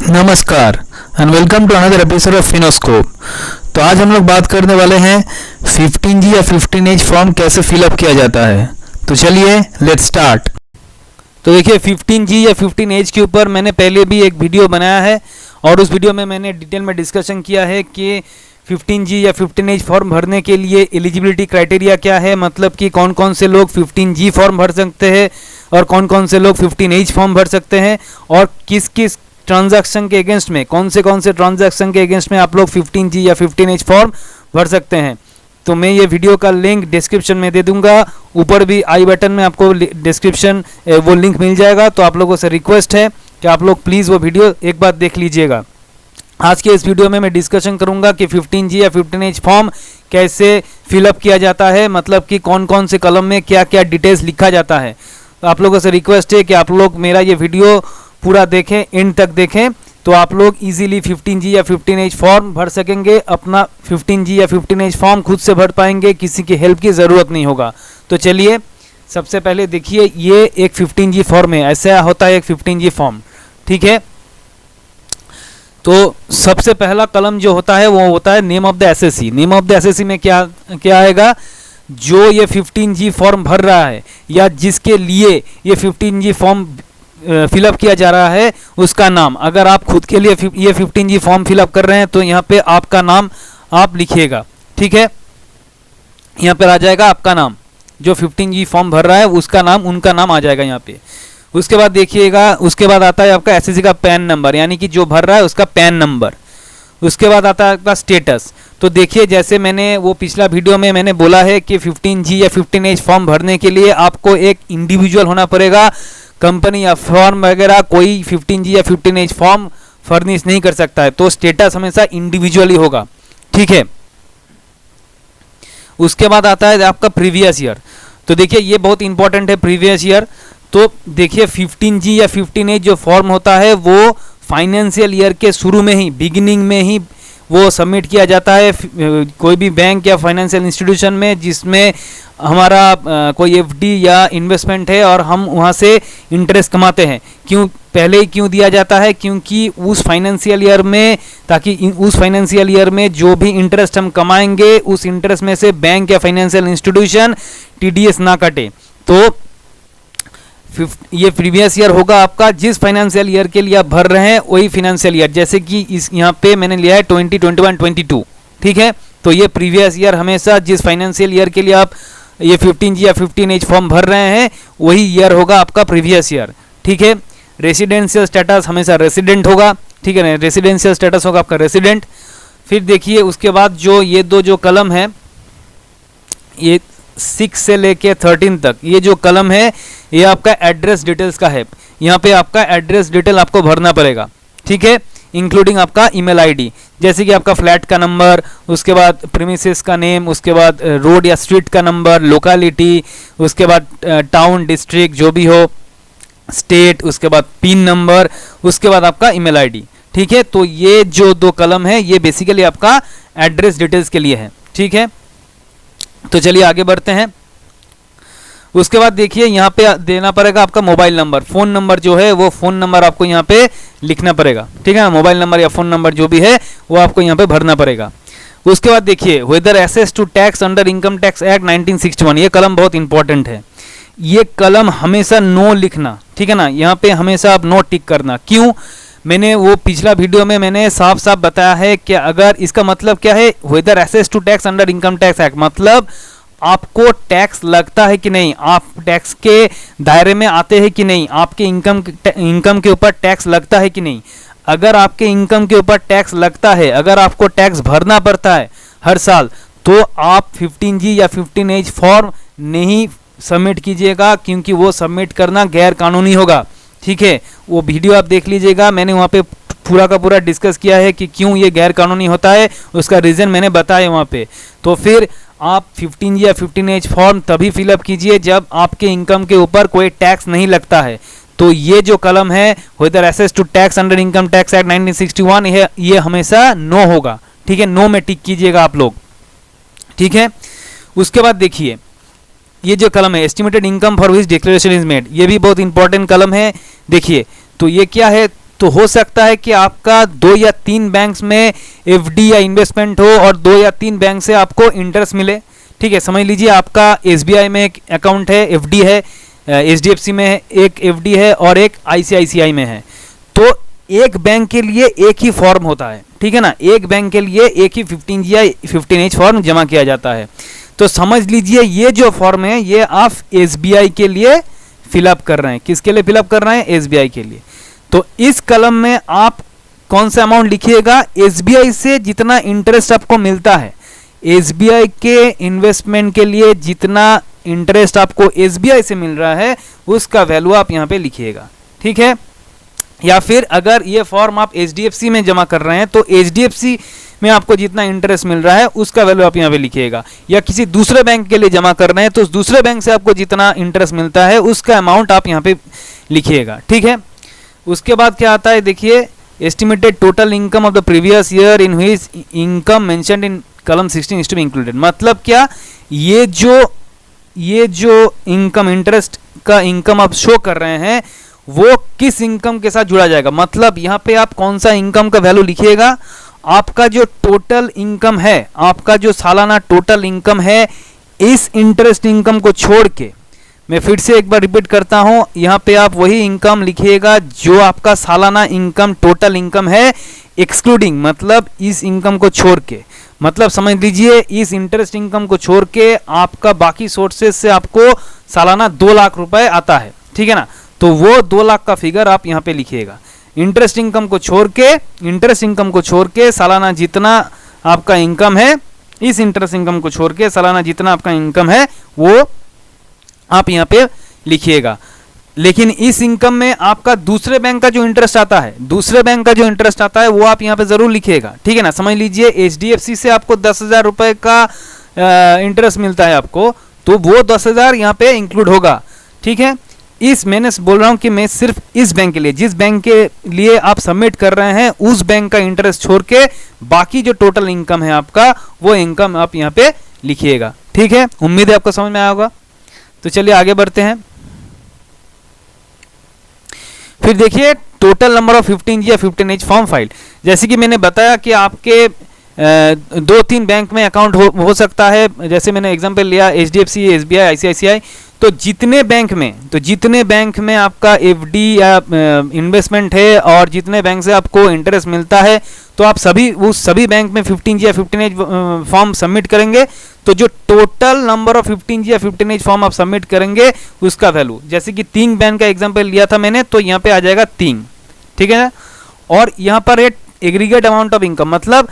नमस्कार and welcome to another episode of Finoscope. तो आज हम लोग बात करने वाले हैं 15G या 15H फॉर्म कैसे फिलअप किया जाता है। तो चलिए लेट्स स्टार्ट। तो देखिए 15G या 15H के ऊपर मैंने पहले भी एक वीडियो बनाया है और उस वीडियो में मैंने डिटेल में डिस्कशन किया है कि 15G या 15H फॉर्म भरने के लिए एलिजिबिलिटी क्राइटेरिया क्या है, मतलब कि कौन कौन से लोग 15G फॉर्म भर सकते हैं और कौन कौन से लोग 15H फॉर्म भर सकते हैं और किस किस ट्रांजैक्शन के अगेंस्ट में, कौन से ट्रांजैक्शन के अगेंस्ट में आप लोग 15G या 15H फॉर्म भर सकते हैं। तो मैं ये वीडियो का लिंक डिस्क्रिप्शन में दे दूंगा, ऊपर भी आई बटन में आपको डिस्क्रिप्शन वो लिंक मिल जाएगा। तो आप लोगों से रिक्वेस्ट है कि आप लोग प्लीज़ वो वीडियो एक बार देख लीजिएगा। आज के इस वीडियो में मैं डिस्कशन करूंगा कि 15G या 15H फॉर्म कैसे फिलअप किया जाता है, मतलब कि कौन कौन से कॉलम में क्या क्या डिटेल्स लिखा जाता है। तो आप लोगों से रिक्वेस्ट है कि आप लोग मेरा ये वीडियो पूरा देखें, एंड तक देखें, तो आप लोग इजीली 15G या 15H फॉर्म भर सकेंगे। अपना 15G या 15H फॉर्म खुद से भर पाएंगे, किसी की हेल्प की ज़रूरत नहीं होगा। तो चलिए सबसे पहले देखिए, ये एक 15G फॉर्म है, ऐसा होता है एक 15G फॉर्म, ठीक है। तो सबसे पहला कलम जो होता है वो होता है name of the assessee. Name of the assessee में क्या क्या आएगा, जो ये 15G फॉर्म भर रहा है या जिसके लिए ये 15G फॉर्म फिलअप किया जा रहा है उसका नाम। अगर आप खुद के लिए ये 15G फॉर्म फिलअप कर रहे हैं तो यहाँ पे आपका नाम आप लिखिएगा, ठीक है। यहाँ पर आ जाएगा आपका नाम, जो 15G फॉर्म भर रहा है उसका नाम, उनका नाम आ जाएगा यहाँ पे। उसके बाद देखिएगा, उसके बाद आता है आपका एसएससी का पैन नंबर, यानी कि जो भर रहा है उसका पैन नंबर। उसके बाद आता है आपका स्टेटस। तो देखिए जैसे मैंने वो पिछला वीडियो में मैंने बोला है कि 15G या 15H फॉर्म भरने के लिए आपको एक इंडिविजुअल होना पड़ेगा, कंपनी या फॉर्म वगैरह कोई 15G या 15H फॉर्म फर्निश नहीं कर सकता है। तो स्टेटस हमेशा इंडिविजुअली होगा, ठीक है। उसके बाद आता है आपका प्रीवियस ईयर। तो देखिए ये बहुत इंपॉर्टेंट है प्रीवियस ईयर। तो देखिए 15G या 15H जो फॉर्म होता है वो फाइनेंशियल ईयर के शुरू में ही, बिगिनिंग में ही वो सबमिट किया जाता है कोई भी बैंक या फाइनेंशियल इंस्टीट्यूशन में जिसमें हमारा कोई एफडी या इन्वेस्टमेंट है और हम वहाँ से इंटरेस्ट कमाते हैं। क्यों पहले ही क्यों दिया जाता है, क्योंकि उस फाइनेंशियल ईयर में, ताकि उस फाइनेंशियल ईयर में जो भी इंटरेस्ट हम कमाएंगे उस इंटरेस्ट में से बैंक या फाइनेंशियल इंस्टीट्यूशन टीडीएस ना काटे। तो ये प्रीवियस ईयर होगा आपका, जिस फाइनेंशियल ईयर के लिए आप भर रहे हैं वही फाइनेंशियल ईयर। जैसे कि इस यहाँ पे मैंने लिया है 2021-22, ठीक है। तो ये प्रीवियस ईयर हमेशा जिस फाइनेंशियल ईयर के लिए आप ये 15G या 15H फॉर्म भर रहे हैं वही ईयर होगा आपका प्रीवियस ईयर, ठीक है। रेसिडेंशियल स्टेटस हमेशा रेसिडेंट होगा, ठीक है ना, रेसिडेंशियल स्टेटस होगा आपका रेसिडेंट। फिर देखिए उसके बाद जो ये दो जो कलम है, ये 6 से लेके 13 तक, ये जो कलम है ये आपका एड्रेस डिटेल्स का है। यहाँ पे आपका एड्रेस डिटेल आपको भरना पड़ेगा, ठीक है, इंक्लूडिंग आपका ईमेल आईडी, जैसे कि आपका फ्लैट का नंबर, उसके बाद प्रीमिसेस का नेम, उसके बाद रोड या स्ट्रीट का नंबर, लोकेलिटी, उसके बाद टाउन डिस्ट्रिक्ट जो भी हो, स्टेट, उसके बाद पिन नंबर, उसके बाद आपका ईमेल आईडी, ठीक है। तो ये जो दो कलम है ये बेसिकली आपका एड्रेस डिटेल्स के लिए है, ठीक है। तो चलिए आगे बढ़ते हैं। उसके बाद देखिए यहाँ पे देना पड़ेगा आपका मोबाइल नंबर, फ़ोन नंबर जो है वो फ़ोन नंबर आपको यहाँ पे लिखना पड़ेगा, ठीक है। मोबाइल नंबर या फ़ोन नंबर जो भी है वो आपको यहाँ पे भरना पड़ेगा। उसके बाद देखिए whether assessed to tax under income tax act 1961, ये कलम बहुत इंपॉर्टेंट है। ये कलम हमेशा नो लिखना, ठीक है ना, यहाँ पे हमेशा आप नो टिक करना। क्यों, मैंने वो पिछला वीडियो में मैंने साफ साफ बताया है कि अगर इसका मतलब क्या है, whether assessed to tax under income tax act, मतलब आपको टैक्स लगता है कि नहीं, आप टैक्स के दायरे में आते हैं कि नहीं, आपके इनकम के ऊपर टैक्स लगता है कि नहीं। अगर आपके इनकम के ऊपर टैक्स लगता है, अगर आपको टैक्स भरना पड़ता है हर साल, तो आप 15G या 15H फॉर्म नहीं सबमिट कीजिएगा, क्योंकि वो सबमिट करना गैर कानूनी होगा, ठीक है। वो वीडियो आप देख लीजिएगा, मैंने वहाँ पे पूरा का पूरा डिस्कस किया है कि क्यों ये गैर कानूनी होता है, उसका रीज़न मैंने बताया वहाँ पे। तो फिर आप 15G या 15H फॉर्म तभी फिलअप कीजिए जब आपके इनकम के ऊपर कोई टैक्स नहीं लगता है। तो ये जो कलम है whether assessed to tax under income tax act 1961, ये हमेशा नो होगा, ठीक है। नो में टिक कीजिएगा आप लोग, ठीक है। उसके बाद देखिए ये जो कलम है estimated income for which declaration is made, ये भी बहुत इंपॉर्टेंट कलम है। देखिए तो ये क्या है, तो हो सकता है कि आपका 2 या 3 बैंक्स में एफडी या इन्वेस्टमेंट हो और 2 या 3 बैंक से आपको इंटरेस्ट मिले। ठीक है, समझ लीजिए आपका एसबीआई में एक अकाउंट है, एफडी है, एचडीएफसी में एक एफडी है और एक आईसीआईसीआई में है। तो एक बैंक के लिए एक ही फॉर्म होता है, ठीक है ना, एक बैंक के लिए एक ही 15G या 15H फॉर्म जमा किया जाता है। तो समझ लीजिए ये जो फॉर्म है ये आप एसबीआई के लिए फिलअप कर रहे हैं। किसके लिए फिलअप कर रहे हैं? एसबीआई के लिए। तो इस कलम में आप कौन सा अमाउंट लिखिएगा? एसबीआई से जितना इंटरेस्ट आपको मिलता है, एसबीआई के इन्वेस्टमेंट के लिए जितना इंटरेस्ट आपको एसबीआई से मिल रहा है उसका वैल्यू आप यहाँ पे लिखिएगा। ठीक है, या फिर अगर ये फॉर्म आप एचडीएफसी में जमा कर रहे हैं तो एचडीएफसी में आपको जितना इंटरेस्ट मिल रहा है उसका वैल्यू आप यहाँ पे लिखिएगा। या किसी दूसरे बैंक के लिए जमा कर रहे हैं तो उस दूसरे बैंक से आपको जितना इंटरेस्ट मिलता है उसका अमाउंट आप यहाँ पे लिखिएगा। ठीक है, उसके बाद क्या आता है देखिए, estimated total income of the previous year in which income mentioned in column 16 is to be included. मतलब क्या, ये जो इनकम, इंटरेस्ट का इनकम आप शो कर रहे हैं वो किस इनकम के साथ जुड़ा जाएगा। मतलब यहाँ पे आप कौन सा इनकम का वैल्यू लिखिएगा? आपका जो टोटल इनकम है, आपका जो सालाना टोटल इनकम है, इस इंटरेस्ट इनकम को छोड़ के, मैं फिर से एक बार रिपीट करता हूं, यहाँ पे आप वही इनकम लिखिएगा जो आपका सालाना इनकम, टोटल इनकम है, एक्सक्लूडिंग, मतलब इस इनकम को छोड़ के। मतलब समझ लीजिए इस इंटरेस्ट इनकम को छोड़ के आपका बाकी सोर्सेज से आपको सालाना 2 लाख रुपए आता है। ठीक है ना, तो वो 2 लाख का फिगर आप यहाँ पे लिखिएगा। इंटरेस्ट इनकम को छोड़ के सालाना जितना आपका इनकम है, इस इंटरेस्ट इनकम को छोड़ के सालाना जितना आपका इनकम है वो आप यहाँ पे लिखिएगा। लेकिन इस इनकम में आपका दूसरे बैंक का जो इंटरेस्ट आता है, वो आप यहाँ पे जरूर लिखिएगा। ठीक है ना, समझ लीजिए एचडीएफसी से आपको 10,000 रुपए का इंटरेस्ट मिलता है आपको, तो वो 10,000 यहाँ पे इंक्लूड होगा। ठीक है, मैंने बोल रहा हूँ कि मैं सिर्फ इस बैंक के लिए, जिस बैंक के लिए आप सबमिट कर रहे हैं उस बैंक का इंटरेस्ट छोड़ के बाकी जो टोटल इनकम है आपका, वो इनकम आप यहाँ पे लिखिएगा। ठीक है, उम्मीद है आपको समझ में आया होगा। तो चलिए आगे बढ़ते हैं। फिर देखिए टोटल नंबर ऑफ 15G या 15H फॉर्म फाइल। जैसे कि मैंने बताया कि आपके 2-3 बैंक में अकाउंट हो सकता है। जैसे मैंने एग्जांपल लिया एचडीएफसी, एसबीआई, आईसीआईसीआई। तो जितने बैंक में आपका एफडी या इन्वेस्टमेंट है और जितने बैंक से आपको इंटरेस्ट मिलता है, तो आप उस सभी बैंक में 15G या 15H फॉर्म सबमिट करेंगे। तो जो टोटल नंबर ऑफ 15G या 15H फॉर्म आप सबमिट करेंगे उसका वैल्यू, जैसे कि 3 बैंक का एग्जांपल लिया था मैंने, तो यहाँ पे आ जाएगा 3। ठीक है ना, और यहाँ पर एग्रीगेट अमाउंट ऑफ इनकम, मतलब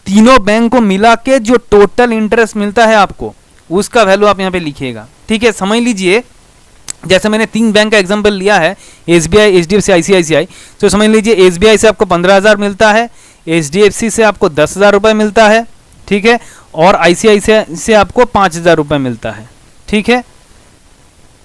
तीनों बैंक को मिला के जो टोटल इंटरेस्ट मिलता है आपको, उसका वैल्यू आप यहाँ पे लिखिएगा। ठीक है, समझ लीजिए जैसे मैंने 3 बैंक का एग्जांपल लिया है, एसबीआई, एचडीएफसी, आईसीआईसीआई। तो समझ लीजिए एसबीआई से आपको 15,000 मिलता है, एचडीएफसी से आपको 10,000 रुपये मिलता है। ठीक है, और आईसीआईसीआई से आपको 5,000 रुपये मिलता है। ठीक है,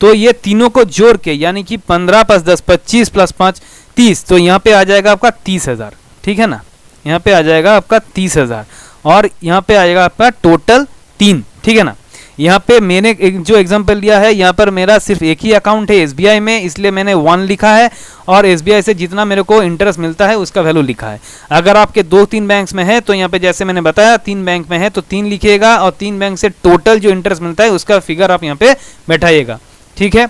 तो ये तीनों को जोड़ के, यानी कि 15 + 10 25 + 5 30, तो यहाँ पे आ जाएगा आपका 30,000। ठीक है ना, यहाँ पे आ जाएगा आपका 30,000 और यहाँ पे आएगा आपका टोटल 3। ठीक है ना, यहाँ पे मैंने जो एग्जांपल लिया है, यहाँ पर मेरा सिर्फ एक ही अकाउंट है एसबीआई में, इसलिए मैंने 1 लिखा है और एसबीआई से जितना मेरे को इंटरेस्ट मिलता है उसका वैल्यू लिखा है। अगर आपके 2-3 बैंक्स में है तो यहाँ पे जैसे मैंने बताया 3 बैंक में है तो 3 लिखिएगा और 3 बैंक से टोटल जो इंटरेस्ट मिलता है उसका फिगर आप यहाँ पे बैठाइएगा। ठीक है,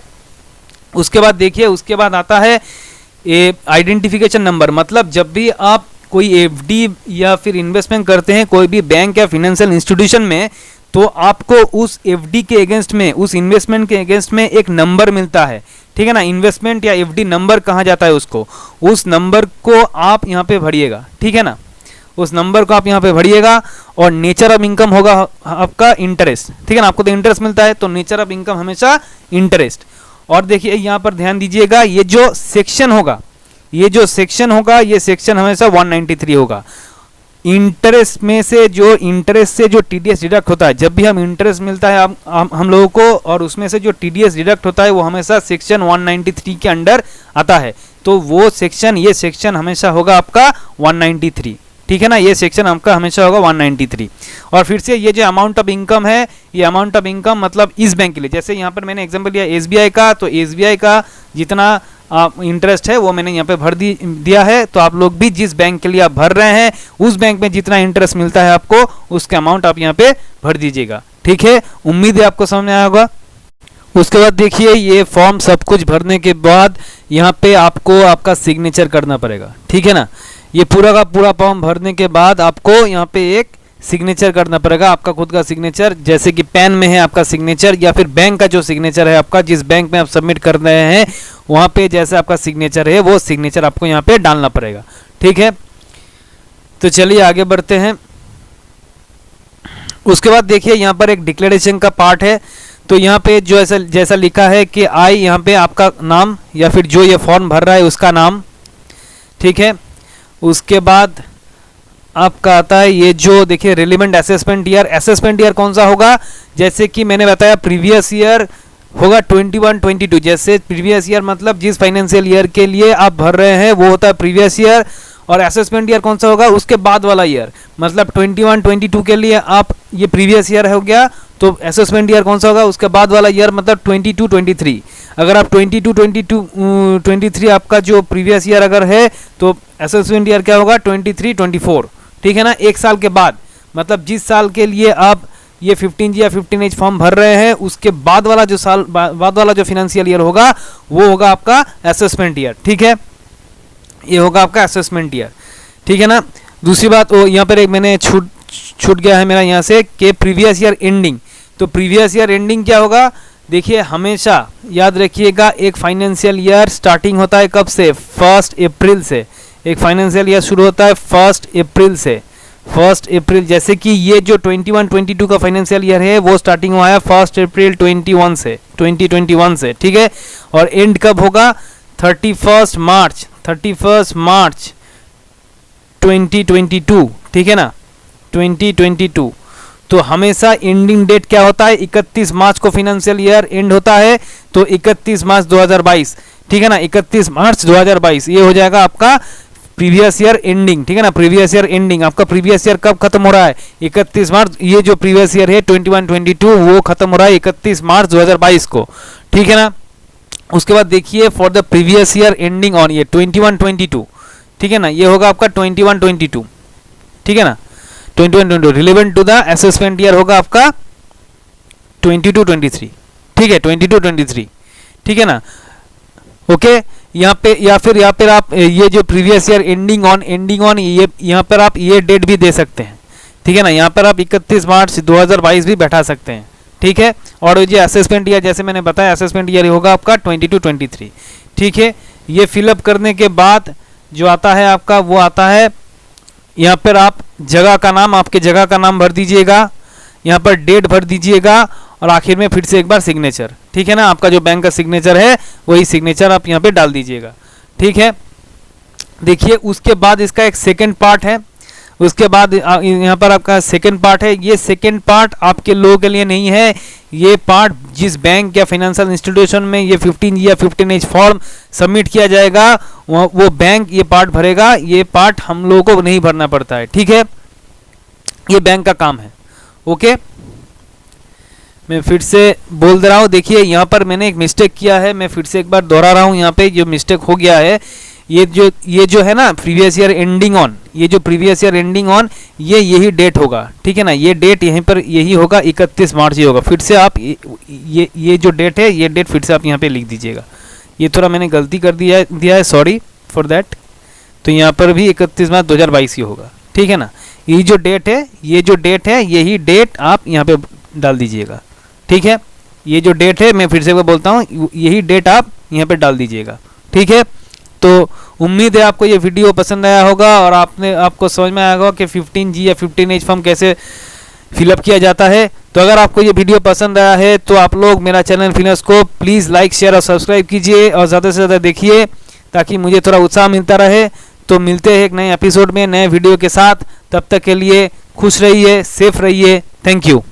उसके बाद देखिए, उसके बाद आता है आइडेंटिफिकेशन नंबर। मतलब जब भी आप कोई एफडी या फिर इन्वेस्टमेंट करते हैं कोई भी बैंक या फाइनेंशियल इंस्टीट्यूशन में, तो आपको उस एफडी के अगेंस्ट में, उस इन्वेस्टमेंट के अगेंस्ट में एक नंबर मिलता है। ठीक है ना, इन्वेस्टमेंट या एफडी नंबर कहा जाता है उसको, उस नंबर को आप यहाँ पे भरिएगा। ठीक है ना, उस नंबर को आप यहाँ पे भरिएगा और नेचर ऑफ इनकम होगा आपका इंटरेस्ट। ठीक है ना, आपको तो इंटरेस्ट मिलता है तो नेचर ऑफ इनकम हमेशा इंटरेस्ट। और देखिए यहाँ पर ध्यान दीजिएगा, ये जो सेक्शन होगा ये सेक्शन हमेशा 193 होगा। इंटरेस्ट में से जो टीडीएस डिडक्ट होता है, जब भी हम इंटरेस्ट मिलता है हम लोगों को और उसमें से जो टीडीएस डिडक्ट होता है वो हमेशा सेक्शन 193 के अंडर आता है। तो वो सेक्शन, ये सेक्शन हमेशा होगा आपका 193। ठीक है ना, ये सेक्शन आपका हमेशा होगा 193। और फिर से ये जो अमाउंट ऑफ इनकम है, ये अमाउंट ऑफ इनकम मतलब इस बैंक के लिए, जैसे यहाँ पर मैंने एग्जांपल लिया एसबीआई का, तो एसबीआई का जितना आप इंटरेस्ट है वो मैंने यहाँ पे भर दिया है। तो आप लोग भी जिस बैंक के लिए आप भर रहे हैं उस बैंक में जितना इंटरेस्ट मिलता है आपको उसका अमाउंट आप यहाँ पे भर दीजिएगा। ठीक है, उम्मीद है आपको समझ में आया होगा। उसके बाद देखिए ये फॉर्म सब कुछ भरने के बाद यहाँ पे आपको आपका सिग्नेचर करना पड़ेगा। ठीक है ना, ये पूरा का पूरा फॉर्म भरने के बाद आपको यहाँ पे एक सिग्नेचर करना पड़ेगा, आपका खुद का सिग्नेचर, जैसे कि पेन में है आपका सिग्नेचर या फिर बैंक का जो सिग्नेचर है आपका, जिस बैंक में आप सबमिट कर रहे हैं वहाँ पे जैसे आपका सिग्नेचर है वो सिग्नेचर आपको यहाँ पे डालना पड़ेगा। ठीक है, तो चलिए आगे बढ़ते हैं। उसके बाद देखिए यहाँ पर एक डिक्लेरेशन का पार्ट है। तो यहाँ पे जो ऐसा जैसा लिखा है कि आई, यहाँ पे आपका नाम या फिर जो ये फॉर्म भर रहा है उसका नाम। ठीक है, उसके बाद आपका आता है ये जो देखिए relevant assessment year. Assessment year कौन सा होगा, जैसे कि मैंने बताया प्रीवियस ईयर होगा 21-22। जैसे प्रीवियस ईयर मतलब जिस फाइनेंशियल ईयर के लिए आप भर रहे हैं वो होता है प्रीवियस ईयर, और असेसमेंट ईयर कौन सा होगा उसके बाद वाला ईयर, मतलब 21-22 के लिए आप ये प्रीवियस ईयर हो गया, तो असेसमेंट ईयर कौन सा होगा उसके बाद वाला ईयर मतलब 22-23। अगर आप 22-23 आपका जो प्रीवियस ईयर अगर है तो असेसमेंट ईयर क्या होगा 23-24। ठीक है ना, एक साल के बाद, मतलब जिस साल के लिए आप ये 15G या 15H फॉर्म भर रहे हैं उसके बाद वाला जो साल बाद वाला जो फाइनेंशियल ईयर होगा वो होगा आपका असेसमेंट ईयर। ठीक है, ये होगा आपका असेसमेंट ईयर। ठीक है ना, दूसरी बात यहाँ पर एक मैंने छूट गया है मेरा यहाँ से कि प्रीवियस ईयर एंडिंग। तो प्रीवियस ईयर एंडिंग क्या होगा, देखिए हमेशा याद रखिएगा एक फाइनेंशियल ईयर स्टार्टिंग होता है कब से, 1 अप्रैल से। एक फाइनेंशियल ईयर शुरू होता है 1 अप्रैल से, 1 अप्रैल। जैसे कि ये जो 21-22 का फाइनेंशियल ईयर है वो स्टार्टिंग हुआ है 1 अप्रैल 2021 से। ठीक है, और एंड कब होगा 31 मार्च 2022। ठीक है ना, 2022। तो हमेशा एंडिंग डेट क्या होता है 31 मार्च को फाइनेंशियल ईयर एंड होता है, तो 31 मार्च 2022। ठीक है ना, 31 मार्च 2022 ये हो जाएगा आपका प्रीवियस ईयर एंडिंग। ठीक है ना, प्रीवियस ईयर एंडिंग। आपका प्रीवियस ईयर कब खत्म हो रहा है 31 मार्च। ये जो प्रीवियस ईयर है 21-22 वो खत्म हो रहा है 31 मार्च 2022 को। ठीक है ना, उसके बाद देखिए for the previous year ending on ये 21-22। ठीक है ना, ये होगा आपका 21-22। ठीक है ना, 21-22 relevant to the assessment year होगा आपका 22-23। ठीक है, 22-23। ठीक है ना, ओके। यहाँ पे या फिर यहाँ पर आप ये जो प्रीवियस ईयर एंडिंग ऑन ये यहाँ पर आप ये डेट भी दे सकते हैं। ठीक है ना, यहाँ पर आप 31 मार्च 2022 भी बैठा सकते हैं। ठीक है, और ये असेसमेंट ईयर जैसे मैंने बताया असेसमेंट ईयर होगा आपका 22-23। ठीक है, ये फिलअप करने के बाद जो आता है आपका वो आता है यहाँ पर आप जगह का नाम, आपके जगह का नाम भर दीजिएगा, यहाँ पर डेट भर दीजिएगा, और आखिर में फिर से एक बार सिग्नेचर। ठीक है ना, आपका जो बैंक का सिग्नेचर है वही सिग्नेचर आप यहाँ पे डाल दीजिएगा। ठीक है, देखिए उसके बाद इसका एक सेकंड पार्ट है। उसके बाद यहाँ पर आपका सेकंड पार्ट है। ये सेकंड पार्ट आपके लोगों के लिए नहीं है, ये पार्ट जिस बैंक या फाइनेंशियल इंस्टीट्यूशन में ये 15G या 15H फॉर्म सबमिट किया जाएगा वो बैंक ये पार्ट भरेगा। ये पार्ट हम लोगों को नहीं भरना पड़ता है। ठीक है, ये बैंक का काम है। ओके, मैं फिर से बोल दे रहा हूँ, देखिए यहाँ पर मैंने एक मिस्टेक किया है, मैं फिर से एक बार दोहरा रहा हूँ। यहाँ पे जो मिस्टेक हो गया है ये जो है ना प्रीवियस ईयर एंडिंग ऑन, ये जो प्रीवियस ईयर एंडिंग ऑन यही डेट होगा। ठीक है ना, ये डेट यहीं पर यही होगा 31 मार्च ही होगा। फिर से आप ये जो डेट है ये डेट फिर से आप यहाँ पे लिख दीजिएगा। ये थोड़ा मैंने गलती कर दिया है, सॉरी फॉर दैट। तो यहाँ पर भी 31 मार्च 2022 ही होगा। ठीक है ना, ये जो डेट है यही डेट आप यहाँ पे डाल दीजिएगा। ठीक है, ये जो डेट है मैं फिर से बोलता हूँ यही डेट आप यहाँ पे डाल दीजिएगा। ठीक है, तो उम्मीद है आपको ये वीडियो पसंद आया होगा और आपको समझ में आया होगा कि 15G या 15H फॉर्म कैसे फिलअप किया जाता है। तो अगर आपको ये वीडियो पसंद आया है तो आप लोग मेरा चैनल फिनोस को प्लीज़ लाइक शेयर और सब्सक्राइब कीजिए और ज़्यादा से ज़्यादा देखिए ताकि मुझे थोड़ा उत्साह मिलता रहे। तो मिलते हैं एक नए एपिसोड में नए वीडियो के साथ, तब तक के लिए खुश रहिए, सेफ रहिए। Thank you.